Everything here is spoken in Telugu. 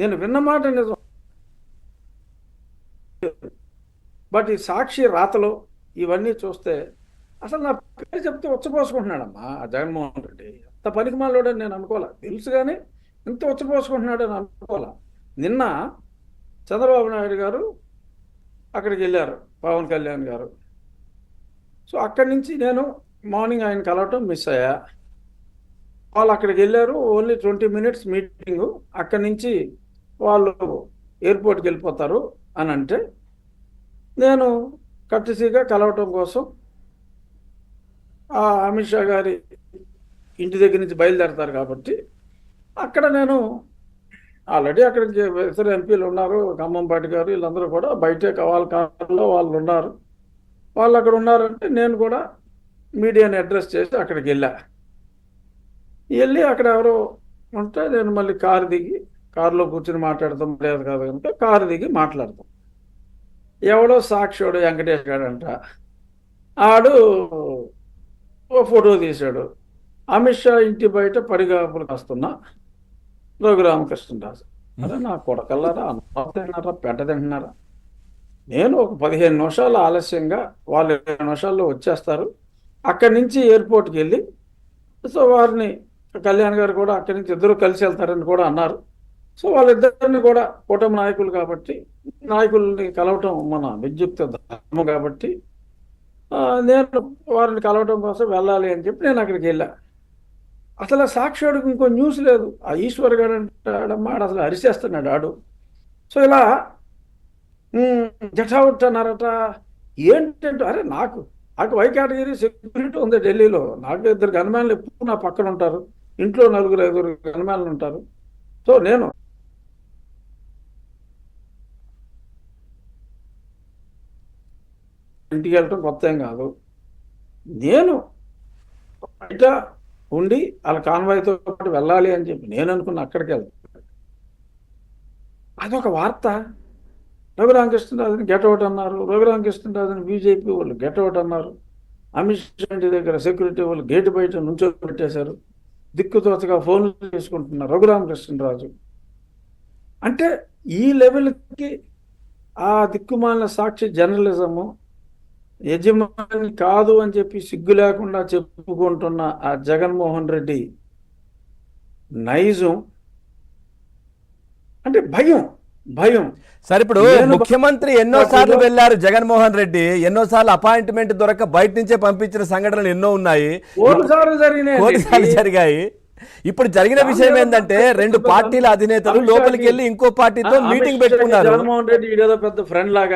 నేను విన్న మాట నిజం. బట్ ఈ సాక్షి రాతలు ఇవన్నీ చూస్తే అసలు నా పేరు చెప్తే ఉచ్చపోసుకుంటున్నాడమ్మా ఆ జగన్మోహన్ రెడ్డి. ఎంత పనికిమాలోడని నేను అనుకోలే, తెలుసు కానీ ఇంత ఉచ్చపోసుకుంటున్నాడని అనుకోలే. నిన్న చంద్రబాబు నాయుడు గారు అక్కడికి వెళ్ళారు, పవన్ కళ్యాణ్ గారు. సో అక్కడి నుంచి నేను మార్నింగ్ ఆయన కలవటం మిస్ అయ్యా. వాళ్ళు అక్కడికి వెళ్ళారు, ఓన్లీ 20 minutes మీటింగు. అక్కడి నుంచి వాళ్ళు ఎయిర్పోర్ట్కి వెళ్ళిపోతారు అని అంటే నేను కట్టసీగా కలవటం కోసం ఆ అమిత్ షా గారి ఇంటి దగ్గర నుంచి బయలుదేరతారు కాబట్టి అక్కడ నేను ఆల్రెడీ అక్కడికి ఇతర ఎంపీలు ఉన్నారు, ఖమ్మంపాటి గారు, వీళ్ళందరూ కూడా బయటే వాళ్ళ కారులో వాళ్ళు ఉన్నారు. వాళ్ళు అక్కడ ఉన్నారంటే నేను కూడా మీడియాని అడ్రస్ చేసి అక్కడికి వెళ్ళి అక్కడ ఎవరో ఉంటే నేను మళ్ళీ కారు దిగి, కారులో కూర్చొని మాట్లాడతాం లేదు కాదు కనుక కారు దిగి మాట్లాడతాం. ఎవడో సాక్షివాడు వెంకటేష్ గారు అంట, ఆడు ఓ ఫోటో తీశాడు. అమిత్ షా ఇంటి బయట పడిగాపులు కాస్తున్న రఘురామకృష్ణరాజు. అదే నా కొడకల్లారా, అన్నం తింటున్నారా, పెంట తింటున్నారా? నేను ఒక 15 నిమిషాలు ఆలస్యంగా, వాళ్ళు 20 నిమిషాల్లో వచ్చేస్తారు. అక్కడి నుంచి ఎయిర్పోర్ట్కి వెళ్ళి, సో వారిని కళ్యాణ్ గారు కూడా అక్కడి నుంచి ఇద్దరు కలిసి వెళ్తారని కూడా అన్నారు. సో వాళ్ళిద్దరిని కూడా కూటమి నాయకులు కాబట్టి, నాయకుల్ని కలవటం మన విద్యుక్త ధర్మం కాబట్టి నేను వారిని కలవటం కోసం వెళ్ళాలి అని చెప్పి నేను అక్కడికి వెళ్ళా. అసలు సాక్షివాడికి ఇంకో న్యూస్ లేదు. ఆ ఈశ్వర్ గారు అంటాడమ్మా, అసలు అరిచేస్తున్నాడు ఆడు. సో ఇలా జటావుట్ అన్నారట. ఏంటంటే అరే నాకు వై కేటగిరీ సెక్యూరిటీ ఉంది ఢిల్లీలో. నాకు 2 గన్మ్యాన్లు ఎప్పుడు నా పక్కన ఉంటారు, ఇంట్లో 4-5 గన్మ్యాన్లు ఉంటారు. సో నేను ఇంటికి వెళ్ళటం కొత్త ఏం కాదు. నేను బయట ఉండి వాళ్ళ కాన్వాయ్తో పాటు వెళ్ళాలి అని చెప్పి నేను అనుకున్న అక్కడికి వెళ్తాను. అదొక వార్త. రఘురామకృష్ణరాజుని గెట్అవుట్ అన్నారు, రఘురామకృష్ణరాజుని బీజేపీ వాళ్ళు గెట్అవుట్ అన్నారు, అమిత్ షా ఇంటి దగ్గర సెక్యూరిటీ వాళ్ళు గేటు బయట నుంచో పెట్టేశారు, దిక్కుతోచగా ఫోన్లు చేసుకుంటున్నారు రఘురామకృష్ణరాజు. అంటే ఈ లెవెల్కి ఆ దిక్కుమాలిన సాక్షి జర్నలిజము యజమాని కాదు అని చెప్పి సిగ్గు లేకుండా చెప్పుకుంటున్న ఆ జగన్మోహన్ రెడ్డి నైజం అంటే భయం. సరే, ఇప్పుడు ముఖ్యమంత్రి ఎన్నోసార్లు వెళ్లారు జగన్మోహన్ రెడ్డి, ఎన్నోసార్లు అపాయింట్మెంట్ దొరక బయట నుంచే పంపించిన సంఘటనలు ఎన్నో ఉన్నాయి, కోటిసార్లు జరిగాయి. ఇప్పుడు జరిగిన విషయం ఏంటంటే 2 పార్టీల అధినేతలు లోపలికి వెళ్ళి ఇంకో పార్టీతో మీటింగ్ పెట్టుకున్నారు. జగన్మోహన్ రెడ్డి ఏదో పెద్ద ఫ్రెండ్ లాగా